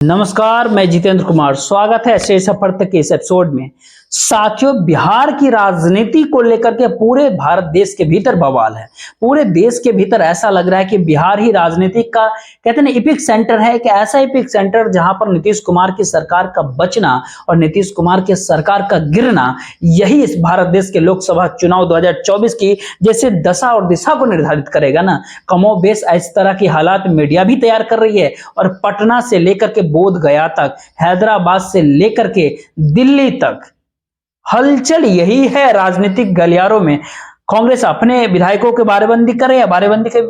नमस्कार, मैं जितेंद्र कुमार। स्वागत है ऐसे सफर तक के इस एपिसोड में। साथियों, बिहार की राजनीति को लेकर के पूरे भारत देश के भीतर बवाल है। पूरे देश के भीतर ऐसा लग रहा है कि बिहार ही राजनीति का कहते हैं एपिक सेंटर है, कि ऐसा एपिक सेंटर जहां पर नीतीश कुमार की सरकार का बचना और नीतीश कुमार की सरकार का गिरना, यही इस भारत देश के लोकसभा चुनाव 2024 की जैसे दशा और दिशा को निर्धारित करेगा ना। कमोबेश इस तरह की हालात मीडिया भी तैयार कर रही है और पटना से लेकर के बोध गया तक, हैदराबाद से लेकर के दिल्ली तक हलचल यही है। राजनीतिक गलियारों में कांग्रेस अपने विधायकों के बारेबंदी करे या बारेबंदी के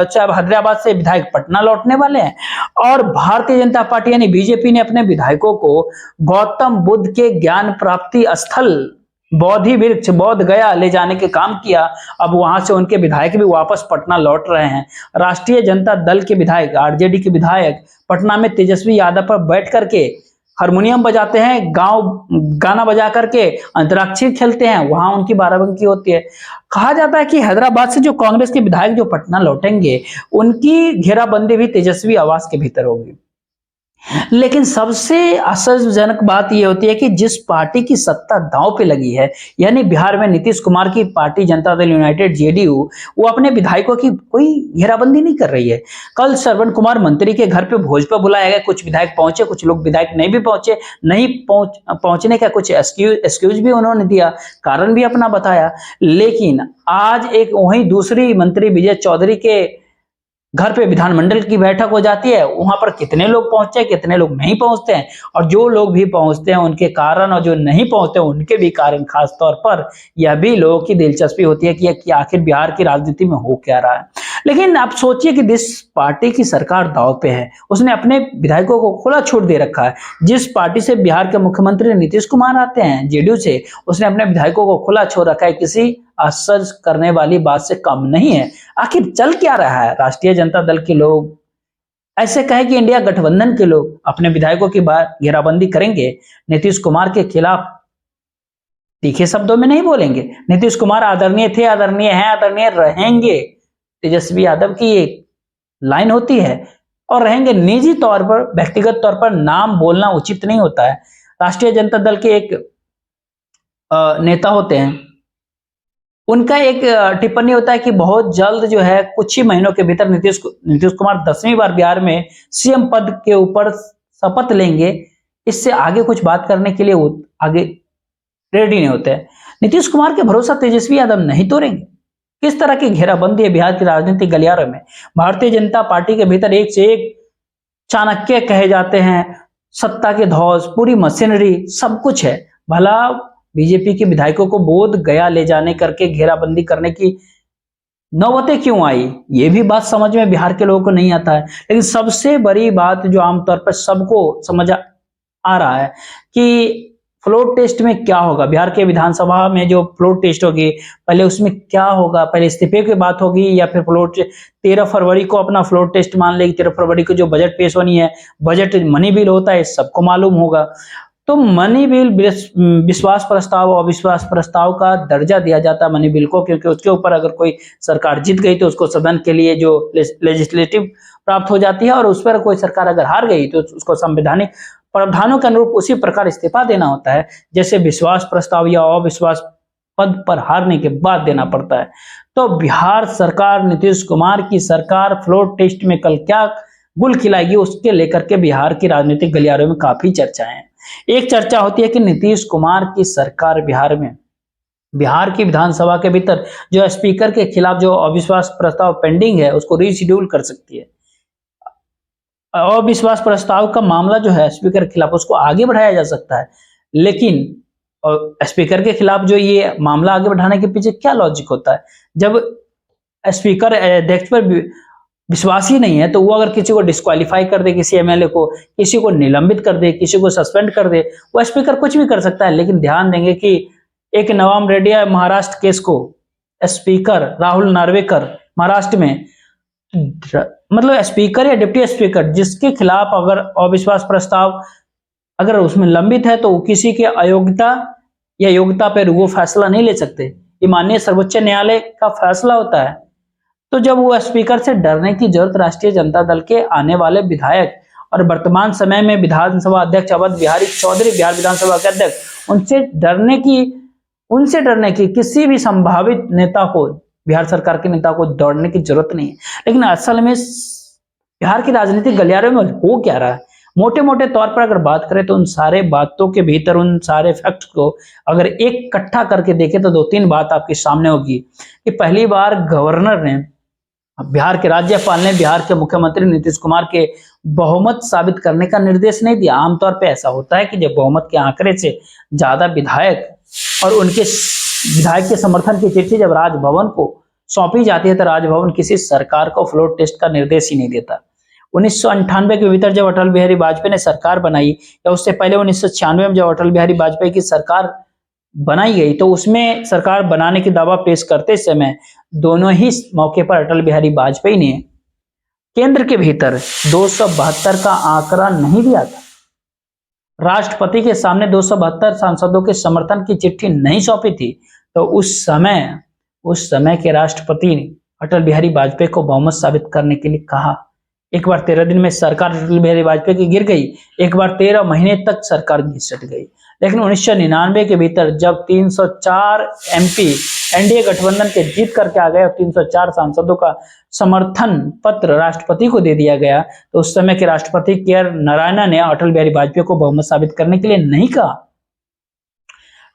चाहे हैदराबाद से विधायक पटना लौटने वाले हैं, और भारतीय जनता पार्टी यानी बीजेपी ने अपने विधायकों को गौतम बुद्ध के ज्ञान प्राप्ति स्थल बोधि वृक्ष बोध गया ले जाने के काम किया। अब वहां से उनके विधायक भी वापस पटना लौट रहे हैं। राष्ट्रीय जनता दल के विधायक, आरजेडी के विधायक पटना में तेजस्वी यादव पर बैठ करके हारमोनियम बजाते हैं, गाना बजा करके अंतराक्षरी खेलते हैं, वहां उनकी बाराबंकी होती है। कहा जाता है कि हैदराबाद से जो कांग्रेस के विधायक जो पटना लौटेंगे, उनकी घेराबंदी भी तेजस्वी आवास के भीतर होगी। लेकिन सबसे आश्चर्यजनक बात यह होती है कि जिस पार्टी की सत्ता दांव पे लगी है, यानी बिहार में नीतीश कुमार की party Janata Dal United JDU, वो अपने विधायकों की कोई घेराबंदी नहीं कर रही है। कल श्रवण कुमार मंत्री के घर पे भोज पर बुलाया गया, कुछ विधायक पहुंचे, कुछ लोग विधायक नहीं भी पहुंचे। नहीं पहुंचने का कुछ एक्सक्यूज भी उन्होंने दिया, कारण भी अपना बताया। लेकिन आज एक वही दूसरी मंत्री विजय चौधरी के घर पे विधानमंडल की बैठक हो जाती है, वहां पर कितने लोग पहुंचते हैं, कितने लोग नहीं पहुंचते हैं, और जो लोग भी पहुंचते हैं उनके कारण और जो नहीं पहुंचते हैं उनके भी कारण। खास तौर पर यह भी लोगों की दिलचस्पी होती है कि आखिर बिहार की राजनीति में हो क्या रहा है। लेकिन आप सोचिए कि जिस पार्टी की सरकार दांव पे है, उसने अपने विधायकों को खुला छूट दे रखा है। जिस पार्टी से बिहार के मुख्यमंत्री नीतीश कुमार आते हैं, जेडीयू से, उसने अपने विधायकों को खुला छोड़ रखा है। किसी आश्चर्य करने वाली बात से कम नहीं है। आखिर चल क्या रहा है? राष्ट्रीय जनता दल के लोग, ऐसे कहे कि इंडिया गठबंधन के लोग अपने विधायकों की घेराबंदी करेंगे, नीतीश कुमार के खिलाफ तीखे शब्दों में नहीं बोलेंगे। नीतीश कुमार आदरणीय थे, आदरणीय हैं, आदरणीय रहेंगे, तेजस्वी यादव की एक लाइन होती है, और रहेंगे। निजी तौर पर, व्यक्तिगत तौर पर नाम बोलना उचित नहीं होता है। राष्ट्रीय जनता दल के एक नेता होते हैं, उनका एक टिप्पणी होता है कि बहुत जल्द जो है, कुछ ही महीनों के भीतर नीतीश कुमार 10वीं बार बिहार में सीएम पद के ऊपर शपथ लेंगे। इससे आगे कुछ बात करने के लिए वो आगे रेडी नहीं होते हैं। नीतीश कुमार के भरोसा तेजस्वी यादव नहीं तोड़ेंगे। किस तरह की घेराबंदी है बिहार की राजनीतिक गलियारों में। भारतीय जनता पार्टी के भीतर एक से एक चाणक्य कहे जाते हैं, सत्ता के धौस, पूरी मशीनरी, सब कुछ है। भला बीजेपी के विधायकों को बोध गया ले जाने करके घेराबंदी करने की नौबतें क्यों आई, ये भी बात समझ में बिहार के लोगों को नहीं आता है। लेकिन सबसे बड़ी बात जो आमतौर पर सबको समझ आ रहा है कि फ्लोर टेस्ट में क्या होगा। बिहार के विधानसभा में जो फ्लोर टेस्ट होगी, पहले उसमें क्या होगा? पहले इस्तीफे की बात होगी या फिर फ्लोर 13 फरवरी को अपना फ्लोर टेस्ट मान लेगी। 13 फरवरी को जो बजट पेश होनी है, बजट मनी बिल होता है, सबको मालूम होगा। तो मनी बिल, विश्वास प्रस्ताव और अविश्वास प्रस्ताव का दर्जा दिया जाता है मनी बिल को, क्योंकि उसके ऊपर अगर कोई सरकार जीत गई तो उसको सदन के लिए जो लेजिस्लेटिव प्राप्त हो जाती है, और उस पर कोई सरकार अगर हार गई तो उसको संवैधानिक प्रावधानों के अनुरूप उसी प्रकार इस्तीफा देना होता है, जैसे विश्वास प्रस्ताव या अविश्वास पद पर हारने के बाद देना पड़ता है। तो बिहार सरकार, नीतीश कुमार की सरकार फ्लोर टेस्ट में कल क्या गुल खिलाएगी, उसके लेकर के बिहार की राजनीतिक गलियारों में काफी चर्चाएं हैं। एक चर्चा होती है कि नीतीश कुमार की सरकार बिहार में, बिहार की विधानसभा के भीतर जो स्पीकर के खिलाफ जो अविश्वास प्रस्ताव पेंडिंग है, उसको रीशेड्यूल कर सकती है। अविश्वास प्रस्ताव का मामला जो है स्पीकर के खिलाफ, उसको आगे बढ़ाया जा सकता है। लेकिन स्पीकर के खिलाफ जो ये मामला आगे बढ़ाने के पीछे क्या लॉजिक होता है? जब स्पीकर अध्यक्ष पर विश्वास ही नहीं है, तो वो अगर किसी को डिस्क्वालीफाई कर दे, किसी एमएलए को, किसी को निलंबित कर दे, किसी को सस्पेंड कर दे, वो स्पीकर कुछ भी कर सकता है। लेकिन ध्यान देंगे कि एक नवाब रेड्डी महाराष्ट्र केस को स्पीकर राहुल नार्वेकर महाराष्ट्र में, मतलब स्पीकर या डिप्टी स्पीकर जिसके खिलाफ अगर अविश्वास प्रस्ताव अगर उसमें लंबित है, तो किसी के अयोग्यता या योग्यता पर वो फैसला नहीं ले सकते। ये माननीय सर्वोच्च न्यायालय का फैसला होता है। तो जब वो स्पीकर से डरने की जरूरत राष्ट्रीय जनता दल के आने वाले विधायक और वर्तमान समय में विधानसभा अध्यक्ष अवध बिहारी चौधरी बिहार विधानसभा के अध्यक्ष, उनसे डरने की किसी भी संभावित नेता को, बिहार सरकार के नेता को दौड़ने की जरूरत नहीं है। लेकिन असल में बिहार की राजनीतिक गलियारे में हो क्या रहा है, मोटे मोटे तौर पर अगर बात करें तो उन सारे बातों के भीतर, उन सारे फैक्ट्स को अगर एक इकट्ठा करके देखें तो 2-3 बात आपके सामने होगी कि पहली बार गवर्नर ने, बिहार के राज्यपाल ने बिहार के मुख्यमंत्री नीतीश कुमार के बहुमत साबित करने का निर्देश नहीं दिया। आमतौर पर ऐसा होता है कि जब बहुमत के आंकड़े से ज्यादा विधायक और उनके विधायक के समर्थन की चिट्ठी जब राजभवन को सौंपी जाती है तो राजभवन किसी सरकार को फ्लोर टेस्ट का निर्देश ही नहीं देता। 1998 के भीतर जब अटल बिहारी वाजपेयी ने सरकार बनाई, या उससे पहले 1996 में जब अटल बिहारी वाजपेयी की सरकार बनाई गई, तो उसमें सरकार बनाने की दावा पेश करते समय दोनों ही मौके पर अटल बिहारी वाजपेयी ने केंद्र के भीतर 272 का आंकड़ा नहीं दिया था। राष्ट्रपति के सामने 272 सांसदों के समर्थन की चिट्ठी नहीं सौंपी थी। तो उस समय के राष्ट्रपति ने अटल बिहारी वाजपेयी को बहुमत साबित करने के लिए कहा। एक बार 13 दिन में सरकार अटल बिहारी वाजपेयी की गिर गई, एक बार 13 महीने तक सरकार घिसट गई। लेकिन 1999 के भीतर जब 304 एमपी एनडीए गठबंधन के जीत करके आ गए और 304 सांसदों का समर्थन पत्र राष्ट्रपति को दे दिया गया, तो उस समय के राष्ट्रपति के आर नारायणन ने अटल बिहारी वाजपेयी को बहुमत साबित करने के लिए नहीं कहा।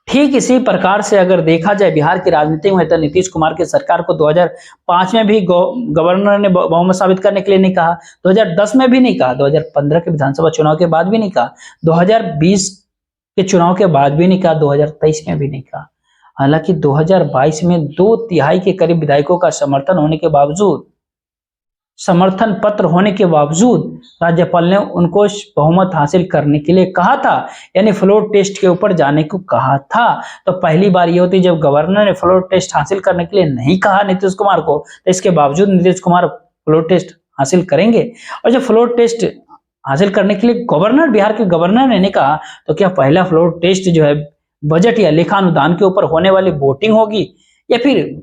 ठीक इसी प्रकार से अगर देखा जाए बिहार की राजनीति में, तो नीतीश कुमार की सरकार को 2005 में भी गवर्नर ने बहुमत साबित करने के लिए नहीं कहा, 2010 में भी नहीं कहा, 2015 के विधानसभा चुनाव के बाद भी नहीं कहा, 2020 के चुनाव के बाद भी नहीं कहा, 2023 में भी नहीं कहा। हालांकि 2022 में 2/3 के करीब विधायकों का समर्थन पत्र होने के बावजूद राज्यपाल ने उनको बहुमत हासिल करने के लिए कहा था, यानी फ्लोर टेस्ट के ऊपर जाने को कहा था। तो पहली बार ये होती जब गवर्नर ने फ्लोर टेस्ट हासिल करने के लिए नहीं कहा नीतीश कुमार को, तो इसके बावजूद नीतीश कुमार फ्लोर टेस्ट हासिल करेंगे। और जब फ्लोर टेस्ट हासिल करने के लिए बिहार के गवर्नर ने नहीं कहा, तो क्या पहला फ्लोर टेस्ट जो है बजट या लेखानुदान के ऊपर होने वाली वोटिंग होगी, या फिर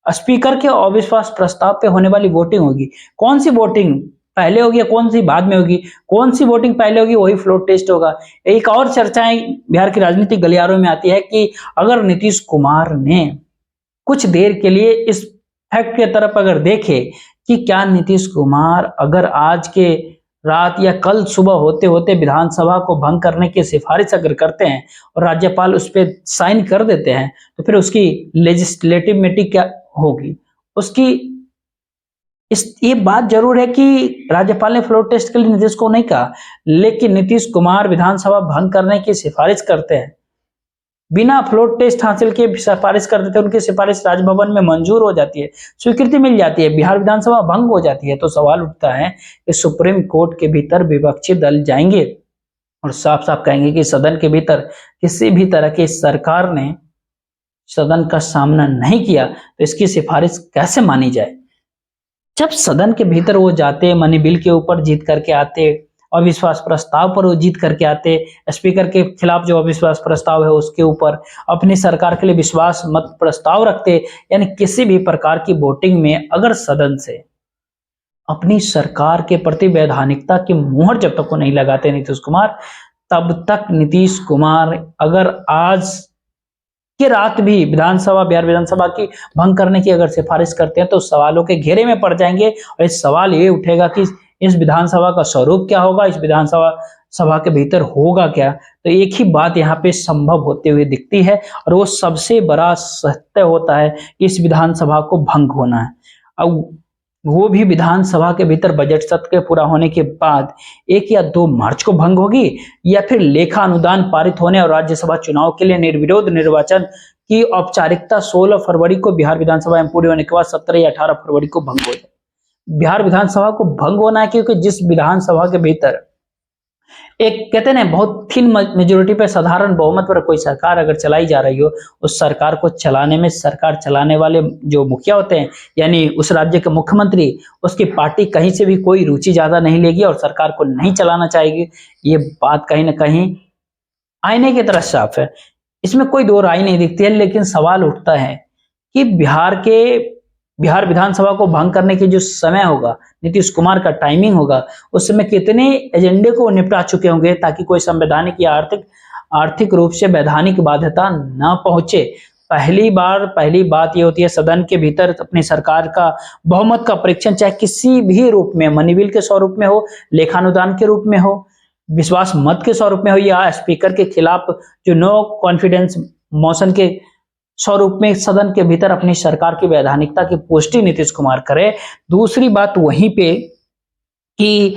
स्पीकर के अविश्वास प्रस्ताव पे होने वाली वोटिंग होगी? कौन सी वोटिंग पहले होगी या कौन सी बाद में होगी? कौन सी वोटिंग पहले होगी वही फ्लोर टेस्ट होगा। एक और चर्चाएं बिहार की राजनीतिक गलियारों में आती है कि अगर नीतीश कुमार ने कुछ देर के लिए इस फैक्ट की तरफ अगर देखे कि क्या नीतीश कुमार अगर आज के रात या कल सुबह होते होते विधानसभा को भंग करने की सिफारिश अगर करते हैं और राज्यपाल उस पर साइन कर देते हैं, तो फिर उसकी लेजिस्लेटिविटी क्या होगी? उसकी ये बात जरूर है कि राज्यपाल ने फ्लोर टेस्ट के लिए नीतीश को नहीं कहा, लेकिन नीतीश कुमार विधानसभा भंग करने की सिफारिश करते हैं, बिना फ्लोर टेस्ट हासिल किए सिफारिश कर देते हैं, उनकी सिफारिश राजभवन में मंजूर हो जाती है, स्वीकृति मिल जाती है, बिहार विधानसभा भंग हो जाती है। तो सवाल उठता है कि सुप्रीम कोर्ट के भीतर विपक्षी दल जाएंगे और साफ साफ कहेंगे कि सदन के भीतर किसी भी तरह की सरकार ने सदन का सामना नहीं किया, तो इसकी सिफारिश कैसे मानी जाए? जब सदन के भीतर वो जाते, मनी बिल के ऊपर जीत करके आते, अविश्वास प्रस्ताव पर वो जीत करके आते, स्पीकर के खिलाफ जो अविश्वास प्रस्ताव है उसके ऊपर अपनी सरकार के लिए विश्वास मत प्रस्ताव रखते, यानी किसी भी प्रकार की वोटिंग में अगर सदन से अपनी सरकार के प्रति वैधानिकता की मुहर जब तक वो नहीं लगाते नीतीश कुमार, तब तक नीतीश कुमार अगर आज की रात भी बिहार विधानसभा की भंग करने की अगर सिफारिश करते हैं तो सवालों के घेरे में पड़ जाएंगे। और इस सवाल ये उठेगा कि इस विधानसभा का स्वरूप क्या होगा, इस विधानसभा के भीतर होगा क्या? तो एक ही बात यहाँ पे संभव होते हुए दिखती है, और वो सबसे बड़ा सत्य होता है कि इस विधानसभा को भंग होना है। अब वो भी विधानसभा के भीतर बजट सत्र के पूरा होने के बाद 1 या 2 मार्च को भंग होगी, या फिर लेखा अनुदान पारित होने और राज्यसभा चुनाव के लिए निर्विरोध निर्वाचन की औपचारिकता 16 फरवरी को बिहार विधानसभा में पूरी होने के बाद 17 या 18 फरवरी को भंग हो जाए। बिहार विधानसभा को भंग होना है क्योंकि जिस विधानसभा के भीतर एक कहते हैं बहुत थिन मेजोरिटी पे साधारण बहुमत पर कोई सरकार अगर चलाई जा रही हो, उस सरकार को चलाने में सरकार चलाने वाले जो मुखिया होते हैं, यानी उस राज्य के मुख्यमंत्री, उसकी पार्टी कहीं से भी कोई रुचि ज्यादा नहीं लेगी और सरकार को नहीं चलाना चाहेगी। ये बात कहीं ना कहीं आईने की तरह साफ है, इसमें कोई दो राय नहीं दिखती है। लेकिन सवाल उठता है कि बिहार के बिहार विधानसभा को भंग करने की जो समय होगा, नीतीश कुमार का टाइमिंग होगा, उस समय कितने एजेंडे को निपटा चुके होंगे ताकि कोई संवैधानिक या आर्थिक रूप से वैधानिक बाध्यता न पहुंचे। पहली बात ये होती है सदन के भीतर अपनी सरकार का बहुमत का परीक्षण चाहे किसी भी रूप में, मनी बिल के स्वरूप में हो, लेखानुदान के रूप में हो, विश्वास मत के स्वरूप में हो, या स्पीकर के खिलाफ जो नो कॉन्फिडेंस मोशन के स्वरूप में सदन के भीतर अपनी सरकार की वैधानिकता की पुष्टि नीतीश कुमार करे। दूसरी बात वहीं पे कि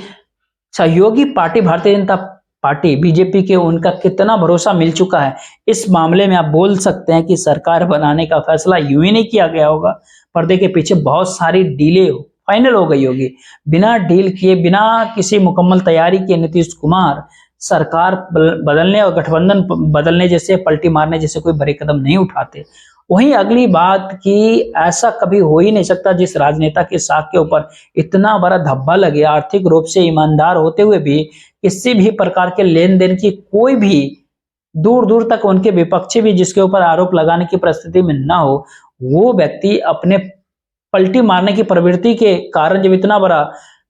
सहयोगी party Bharatiya Janata party BJP के उनका कितना भरोसा मिल चुका है। इस मामले में आप बोल सकते हैं कि सरकार बनाने का फैसला यूं ही नहीं किया गया होगा, पर्दे के पीछे बहुत सारी डीले फाइनल हो गई होगी। बिना डील किए, बिना किसी मुकम्मल तैयारी के नीतीश कुमार सरकार बदलने और गठबंधन बदलने जैसे, पलटी मारने जैसे कोई बड़े कदम नहीं उठाते। वहीं अगली बात कि ऐसा कभी हो ही नहीं सकता जिस राजनेता के साख के ऊपर इतना बड़ा धब्बा लगे, आर्थिक रूप से ईमानदार होते हुए भी किसी भी प्रकार के लेन देन की कोई भी दूर दूर तक उनके विपक्षी भी जिसके ऊपर आरोप लगाने की परिस्थिति में ना हो, वो व्यक्ति अपने पलटी मारने की प्रवृत्ति के कारण जब इतना बड़ा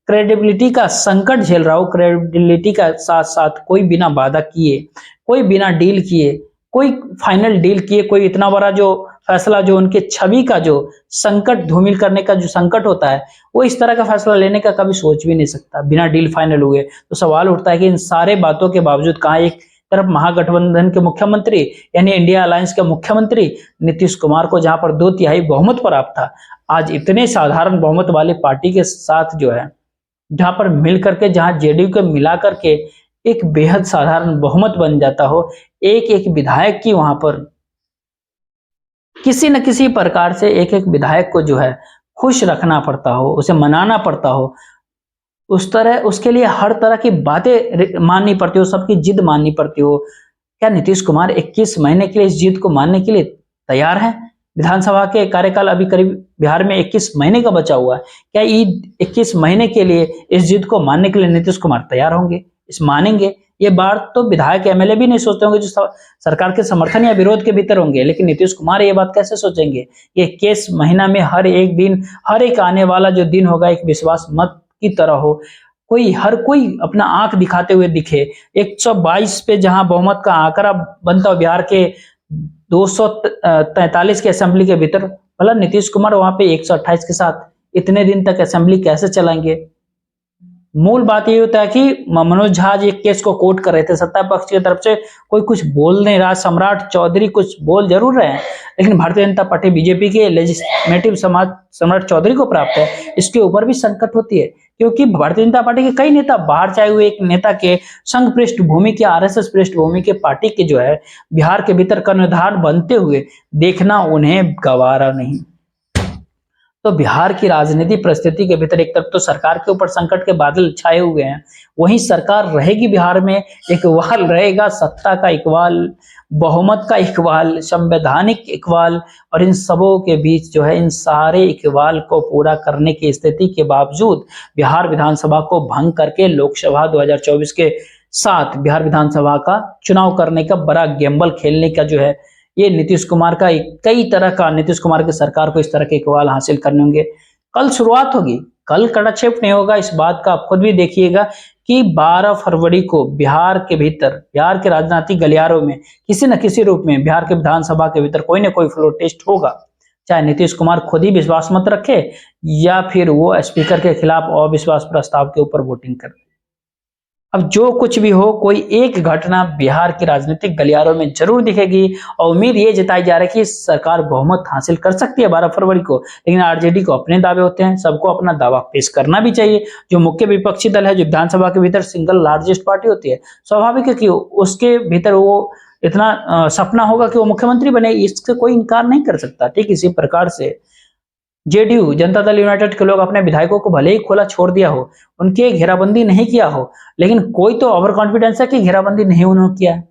क्रेडिबिलिटी का संकट झेल रहा हो, क्रेडिबिलिटी का साथ साथ कोई बिना वादा किए, कोई बिना डील किए, कोई फाइनल डील किए, कोई इतना बड़ा जो फैसला, जो उनके छवि का जो संकट धूमिल करने का जो संकट होता है, वो इस तरह का फैसला लेने का कभी सोच भी नहीं सकता बिना डील फाइनल हुए। तो सवाल उठता है कि इन सारे बातों के बावजूद कहाँ एक तरफ महागठबंधन के मुख्यमंत्री यानी इंडिया अलायंस के मुख्यमंत्री नीतीश कुमार को जहां पर 2/3 बहुमत प्राप्त था, आज इतने साधारण बहुमत वाली पार्टी के साथ जो है, जहां पर मिल करके, जहां जेडीयू को मिला करके एक बेहद साधारण बहुमत बन जाता हो, एक एक विधायक की वहां पर किसी न किसी प्रकार से एक एक विधायक को जो है खुश रखना पड़ता हो, उसे मनाना पड़ता हो, उस तरह उसके लिए हर तरह की बातें माननी पड़ती हो, सबकी जिद माननी पड़ती हो। क्या नीतीश कुमार 21 महीने के लिए इस जिद को मानने के लिए तैयार हैं? विधानसभा के कार्यकाल अभी करीब बिहार में 21 महीने का बचा हुआ है। क्या 21 महीने के लिए इस जिद को मानने के लिए नीतीश कुमार तैयार होंगे, इस मानेंगे? ये बात तो विधायक एमएलए भी नहीं सोचते होंगे जो सरकार के समर्थन या विरोध के भीतर होंगे, लेकिन नीतीश कुमार ये बात कैसे सोचेंगे? ये 21 महीना में हर एक दिन, हर एक आने वाला जो दिन होगा एक विश्वास मत की तरह हो, हर कोई अपना आंख दिखाते हुए दिखे। 122 पे जहां बहुमत का आंकड़ा बनता हो बिहार के 243 के असेंबली के भीतर, मतलब नीतीश कुमार वहां पे 128 के साथ इतने दिन तक असेंबली कैसे चलाएंगे? मूल बात ये होता है कि मनोज झा एक केस को कोर्ट कर रहे थे, सत्ता पक्ष की तरफ से कोई कुछ बोल नहीं रहा, सम्राट चौधरी कुछ बोल जरूर रहे हैं, लेकिन भारतीय जनता पार्टी बीजेपी के लेजिस्लेटिव समाज सम्राट चौधरी को प्राप्त है। इसके ऊपर भी संकट होती है क्योंकि भारतीय जनता पार्टी के कई नेता बाहर चाहे हुए एक नेता के संघ पृष्ठभूमि के, आरएसएस पृष्ठभूमि के पार्टी के जो है बिहार के भीतर कर्णधार बनते हुए देखना उन्हें गवारा नहीं। तो बिहार की राजनीतिक परिस्थिति के भीतर एक तरफ तो सरकार के ऊपर संकट के बादल छाए हुए हैं, वहीं सरकार रहेगी बिहार में, इकबाल रहेगा, सत्ता का इकबाल, बहुमत का इकबाल, संवैधानिक इकबाल, और इन सबों के बीच जो है इन सारे इकबाल को पूरा करने की स्थिति के बावजूद बिहार विधानसभा को भंग करके लोकसभा 2024 के साथ बिहार विधानसभा का चुनाव करने का बड़ा गेम्बल खेलने का जो है ये नीतीश कुमार का कई तरह का, नीतीश कुमार की सरकार को इस तरह के इकबाल हासिल करने होंगे। कल शुरुआत होगी, कल कड़ाक्षेप नहीं होगा, इस बात का आप खुद भी देखिएगा कि 12 फरवरी को बिहार के भीतर, बिहार के राजनीतिक गलियारों में किसी न किसी रूप में बिहार के विधानसभा के भीतर कोई ना कोई फ्लोर टेस्ट होगा, चाहे नीतीश कुमार खुद ही विश्वास मत रखे या फिर वो स्पीकर के खिलाफ अविश्वास प्रस्ताव के ऊपर वोटिंग करे। अब जो कुछ भी हो, कोई एक घटना बिहार की राजनीतिक गलियारों में जरूर दिखेगी और उम्मीद ये जताई जा रही है कि सरकार बहुमत हासिल कर सकती है 12 फरवरी को, लेकिन आरजेडी को अपने दावे होते हैं, सबको अपना दावा पेश करना भी चाहिए। जो मुख्य विपक्षी दल है, जो विधानसभा के भीतर सिंगल लार्जेस्ट पार्टी होती है, स्वाभाविक है कि उसके भीतर वो इतना सपना होगा कि वो मुख्यमंत्री बने, इससे कोई इनकार नहीं कर सकता। ठीक इसी प्रकार से जेडीयू, जनता दल यूनाइटेड के लोग अपने विधायकों को भले ही खुला छोड़ दिया हो, उनकी घेराबंदी नहीं किया हो, लेकिन कोई तो ओवर कॉन्फिडेंस है कि घेराबंदी नहीं उन्होंने किया है।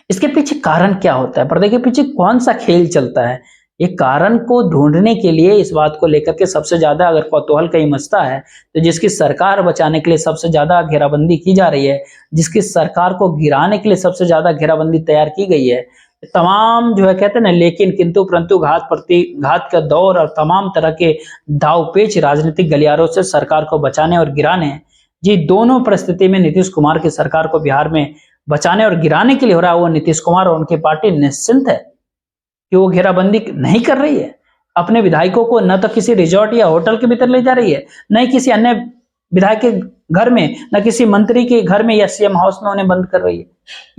इसके पीछे कारण क्या होता है, पर्दे के पीछे कौन सा खेल चलता है? ये कारण को ढूंढने के लिए, इस बात को लेकर के सबसे ज्यादा अगर कौतूहल कहीं मचता है तो जिसकी सरकार बचाने के लिए सबसे ज्यादा घेराबंदी की जा रही है, जिसकी सरकार को गिराने के लिए सबसे ज्यादा घेराबंदी तैयार की गई है, तमाम जो है कहते हैं ना लेकिन किंतु परंतु घात प्रतिघात का दौर और तमाम तरह के दावपेच राजनीतिक गलियारों से सरकार को बचाने और गिराने, जी दोनों परिस्थिति में नीतीश कुमार की सरकार को बिहार में बचाने और गिराने के लिए हो रहा है। वो नीतीश कुमार और उनकी पार्टी निश्चिंत है कि वो घेराबंदी नहीं कर रही है, अपने विधायकों को न तो किसी रिजॉर्ट या होटल के भीतर ले जा रही है, न ही किसी अन्य विधायक के घर में, न किसी मंत्री के घर में या सीएम हाउस में उन्हें बंद कर रही है,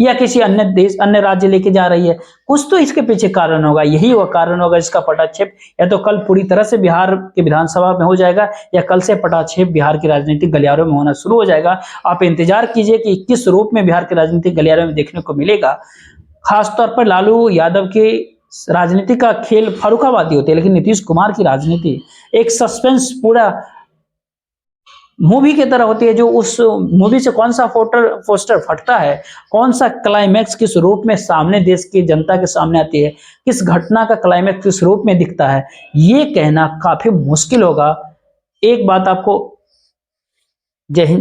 या किसी अन्य देश अन्य राज्य लेके जा रही है। कुछ तो इसके पीछे कारण होगा, यही वो कारण होगा जिसका पटाक्षेप या तो कल पूरी तरह से बिहार के विधानसभा में हो जाएगा, या कल से पटाक्षेप बिहार की राजनीतिक गलियारों में होना शुरू हो जाएगा। आप इंतजार कीजिए कि किस रूप में बिहार के राजनीतिक गलियारों में देखने को मिलेगा। खासतौर पर लालू यादव के राजनीति का खेल फर्रुखाबादी होती है, लेकिन नीतीश कुमार की राजनीति एक सस्पेंस पूरा मूवी की तरह होती है। जो उस मूवी से कौन सा पोस्टर फटता है, कौन सा क्लाइमैक्स किस रूप में सामने देश की जनता के सामने आती है, किस घटना का क्लाइमैक्स किस रूप में दिखता है, ये कहना काफी मुश्किल होगा। एक बात आपको, जय हिंद।